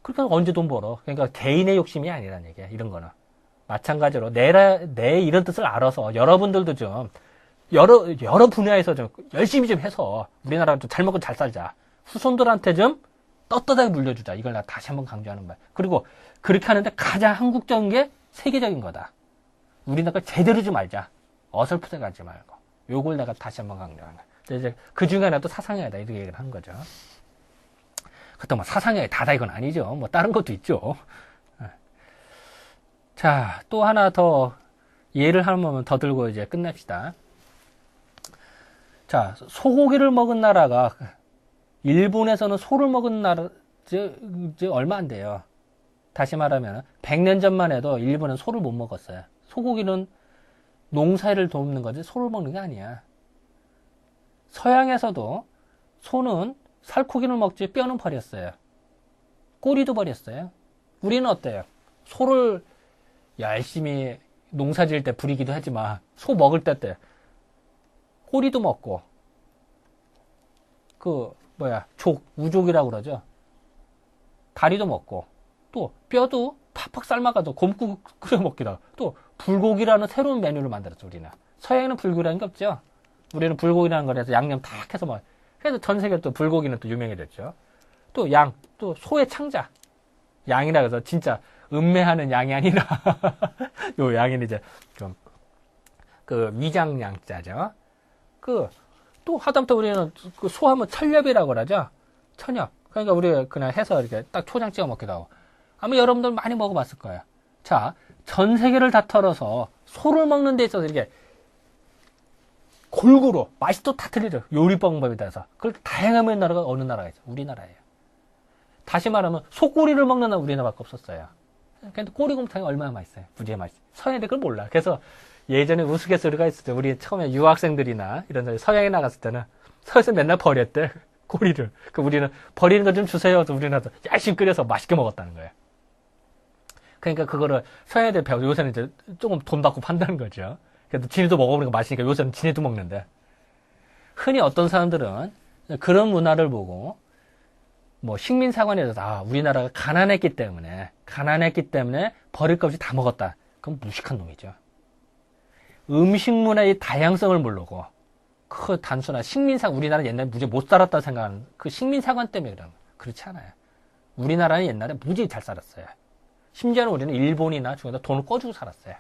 그러니까 언제 돈 벌어? 그러니까 개인의 욕심이 아니라는 얘기야, 이런 거는. 마찬가지로 내 이런 뜻을 알아서 여러분들도 좀 여러 분야에서 좀 열심히 좀 해서 우리나라가 좀 잘 먹고 잘 살자. 후손들한테 좀 떳떳하게 물려주자. 이걸 나 다시 한번 강조하는 말. 그리고 그렇게 하는데 가장 한국적인 게 세계적인 거다. 우리나라 제대로 좀 알자. 어설프게 가지 말고. 요걸 내가 다시 한번 강조하는 거야. 이제 그 중에 하나도 사상해야다. 이렇게 얘기를 한 거죠. 그것도 뭐 사상해야 다다 이건 아니죠. 뭐 다른 것도 있죠. 자, 또 하나 더 예를 한 번만 더 들고 이제 끝냅시다. 자, 소고기를 먹은 나라가 일본에서는 소를 먹은 나라 이제 얼마 안 돼요. 다시 말하면 100년 전만 해도 일본은 소를 못 먹었어요. 소고기는 농사를 돕는 거지 소를 먹는 게 아니야. 서양에서도 소는 살코기를 먹지 뼈는 버렸어요. 꼬리도 버렸어요. 우리는 어때요? 소를 열심히 농사 지을 때 부리기도 하지만 소 먹을 때 꼬리도 먹고 우족이라고 그러죠. 다리도 먹고 또 뼈도 팍팍 삶아가지고 곰국 끓여 먹기도 하고 또 불고기라는 새로운 메뉴를 만들었죠. 우리는 서양에는 불고기라는 게 없죠. 우리는 불고기라는 거라서 양념 탁 해서 그래서 전 세계로 또 불고기는 또 유명해졌죠. 또 또 소의 창자 양이라 해서 진짜 음매하는 양이 아니라 요 양은 이제 좀 그 위장양자죠. 또 하다못해 우리는 그 소하면 철렵이라고 그러죠. 천엽. 그러니까 우리가 그냥 해서 이렇게 딱 초장 찍어 먹기도 하고. 아마 여러분들 많이 먹어봤을 거예요. 자, 전 세계를 다 털어서 소를 먹는 데 있어서 이렇게 골고루 맛이 또 다 틀리죠. 요리 방법에 따라서. 그렇게 다양한 나라가 어느 나라가 있어요? 우리나라예요. 다시 말하면 소꼬리를 먹는 나라 우리나라밖에 없었어요. 근데 꼬리곰탕이 얼마나 맛있어요. 무지개 맛있어요. 서양인들 그걸 몰라. 그래서 예전에 우스갯소리가 있었죠. 우리 처음에 유학생들이나 이런 서양에 나갔을 때는 서에서 맨날 버렸대. 꼬리를. 우리는 버리는 거 좀 주세요. 그래서 우리는 열심히 끓여서 맛있게 먹었다는 거예요. 그러니까 그거를 서양애들 배워서 요새는 이제 조금 돈 받고 판다는 거죠. 그래도 지네도 먹어보니까 맛있으니까 요새는 지네도 먹는데. 흔히 어떤 사람들은 그런 문화를 보고 뭐 식민사관에 대해서 우리나라가 가난했기 때문에 버릴 것 없이 다 먹었다. 그건 무식한 놈이죠. 음식 문화의 다양성을 모르고 그 단순한 우리나라 옛날에 무지 못 살았다 생각하는 그 식민사관 때문에 그런 거예요. 그렇지 않아요. 우리나라는 옛날에 무지 잘 살았어요. 심지어는 우리는 일본이나 중에서 돈을 꿔주고 살았어요.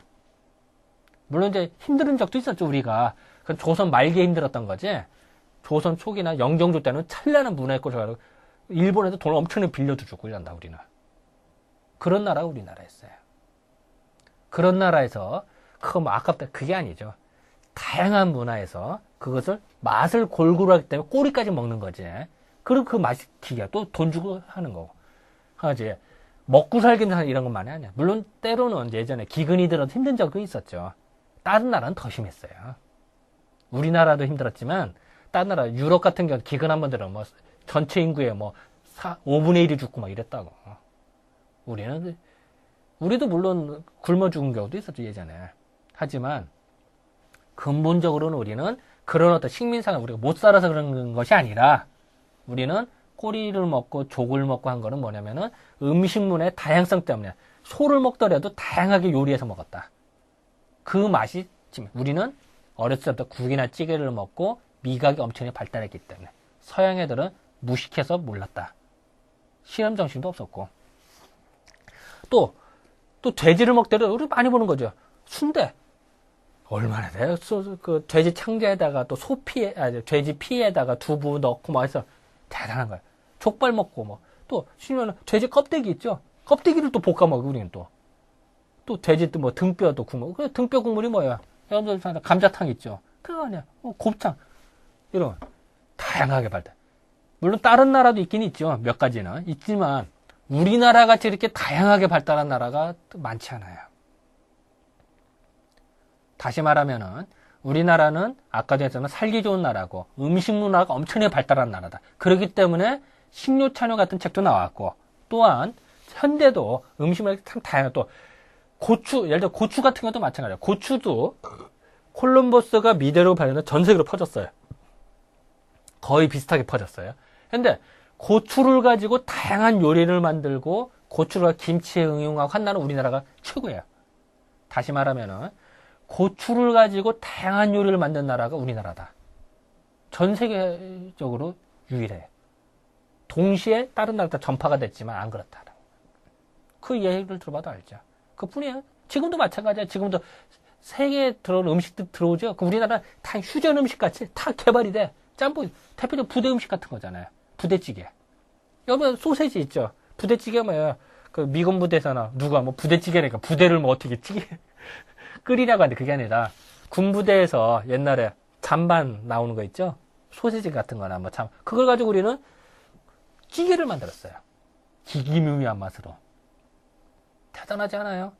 물론 이제 힘든 적도 있었죠, 우리가. 그건 조선 말기에 힘들었던 거지. 조선 초기나 영종조 때는 찬란한 문화에 꽂혀가지고 일본에서 돈을 엄청나게 빌려도 주고 이런다, 우리는. 그런 나라가 우리나라였어요. 그런 나라에서 아깝다. 그게 아니죠. 다양한 문화에서 그것을 맛을 골고루 하기 때문에 꼬리까지 먹는 거지. 그리고 그 맛이 기가 또 돈 주고 하는 거고. 하지. 먹고 살기는 이런 것만이 아니야. 물론 때로는 예전에 기근이 들어도 힘든 적도 있었죠. 다른 나라는 더 심했어요. 우리나라도 힘들었지만 다른 나라 유럽 같은 경우 기근 한번 들어면 뭐 전체 인구의 뭐 5분의 1이 죽고 막 이랬다고. 우리도 물론 굶어 죽은 경우도 있었죠, 예전에. 하지만 근본적으로는 우리는 그런 어떤 식민상을 우리가 못 살아서 그런 것이 아니라 우리는 꼬리를 먹고 족을 먹고 한 거는 뭐냐면은 음식문의 다양성 때문에 소를 먹더라도 다양하게 요리해서 먹었다. 그 맛이 우리는 어렸을 때부터 국이나 찌개를 먹고 미각이 엄청나게 발달했기 때문에 서양 애들은 무식해서 몰랐다. 실험 정신도 없었고 또 돼지를 먹더라도 우리 많이 보는 거죠. 순대 얼마나 돼요? 그 돼지 창자에다가 또 돼지 피에다가 두부 넣고 막 해서 대단한 거야. 족발 먹고 뭐 또 심지어는 돼지 껍데기 있죠. 껍데기를 또 볶아 먹어 우리는 또 돼지 또 뭐 등뼈도 국물. 그 등뼈 국물이 뭐야? 여러분들 감자탕 있죠. 그거 아니야. 곱창 이런 다양하게 발달. 물론 다른 나라도 있긴 있죠. 몇 가지는 있지만 우리나라 같이 이렇게 다양하게 발달한 나라가 많지 않아요. 다시 말하면은 우리나라는 아까도 했지만 살기 좋은 나라고 음식 문화가 엄청나게 발달한 나라다. 그렇기 때문에 식료찬호 같은 책도 나왔고 또한 현대도 음식 문화가 참 다양하고 또 고추, 예를 들어 고추 같은 것도 마찬가지예요. 고추도 콜럼버스가 미대로 발견해서 전 세계로 퍼졌어요. 거의 비슷하게 퍼졌어요. 근데 고추를 가지고 다양한 요리를 만들고 고추를 김치에 응용하고 한 나라는 우리나라가 최고예요. 다시 말하면은 고추를 가지고 다양한 요리를 만든 나라가 우리나라다. 전 세계적으로 유일해요. 동시에 다른 나라 다 전파가 됐지만 안 그렇다. 그 얘기를 들어봐도 알죠. 그뿐이에요. 지금도 마찬가지야. 지금도 세계에 들어온 음식들 들어오죠. 그 우리나라 다 휴전 음식 같이 다 개발이 돼. 짬뽕, 대표적으로 부대 음식 같은 거잖아요. 부대찌개. 여러분 소세지 있죠. 부대찌개 뭐예요? 그 미군 부대에서나 누가 뭐 부대찌개니까 부대를 뭐 어떻게 찌개 끓이라고 하는데 그게 아니라 군부대에서 옛날에 잔반 나오는 거 있죠? 소세지 같은 거나 뭐 참 그걸 가지고 우리는 찌개를 만들었어요. 기기묘묘한 맛으로. 대단하지 않아요?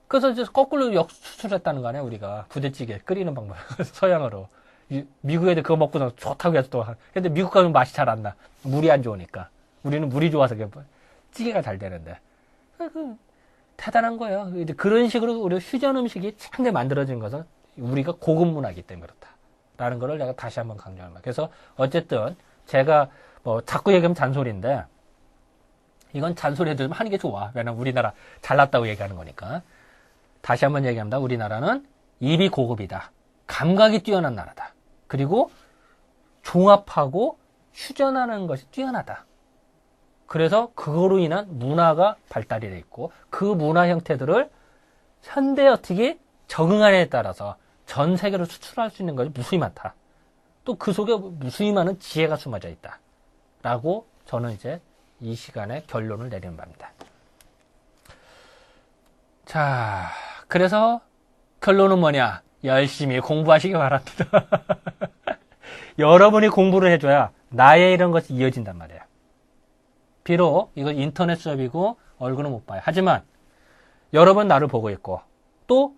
그래서 이제 거꾸로 역수출했다는 거 아니야, 우리가. 부대찌개 끓이는 방법. 서양으로. 미국 애들 그거 먹고 나서 좋다고 해서 또. 근데 미국 가면 맛이 잘 안 나. 물이 안 좋으니까. 우리는 물이 좋아서 찌개가 잘 되는데. 대단한 거예요. 이제 그런 식으로 우리 휴전 음식이 참게 만들어진 것은 우리가 고급 문화이기 때문에 그렇다. 라는 거를 내가 다시 한번 강조하는 거예요. 그래서 어쨌든 제가 뭐 자꾸 얘기하면 잔소리인데 이건 잔소리 해도 하는 게 좋아. 왜냐면 우리나라 잘났다고 얘기하는 거니까. 다시 한번 얘기합니다. 우리나라는 입이 고급이다. 감각이 뛰어난 나라다. 그리고 종합하고 휴전하는 것이 뛰어나다. 그래서 그거로 인한 문화가 발달이 돼 있고 그 문화 형태들을 현대에 어떻게 적응하느냐에 따라서 전 세계로 수출할 수 있는 것이 무수히 많다. 또 그 속에 무수히 많은 지혜가 숨어져 있다. 라고 저는 이제 이 시간에 결론을 내리는 바입니다. 자, 그래서 결론은 뭐냐? 열심히 공부하시기 바랍니다. 여러분이 공부를 해줘야 나의 이런 것이 이어진단 말이에요. 비록 이거 인터넷 수업이고 얼굴은 못 봐요. 하지만 여러분 나를 보고 있고 또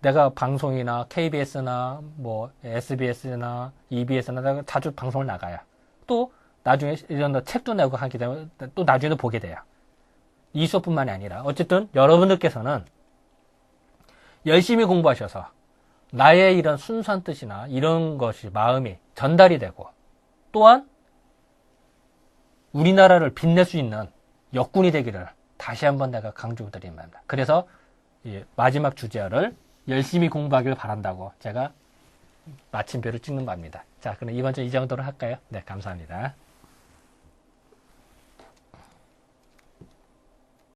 내가 방송이나 KBS나 뭐 SBS나 EBS나 내가 자주 방송을 나가요. 또 나중에 이런 책도 내고 하기 때문에 또 나중에도 보게 돼요. 이 수업뿐만이 아니라 어쨌든 여러분들께서는 열심히 공부하셔서 나의 이런 순수한 뜻이나 이런 것이 마음이 전달이 되고 또한 우리나라를 빛낼 수 있는 역군이 되기를 다시 한번 내가 강조드리는 바입니다. 그래서 마지막 주제를 열심히 공부하길 바란다고 제가 마침표를 찍는 바입니다. 자, 그럼 이번 주 이 정도로 할까요? 네, 감사합니다.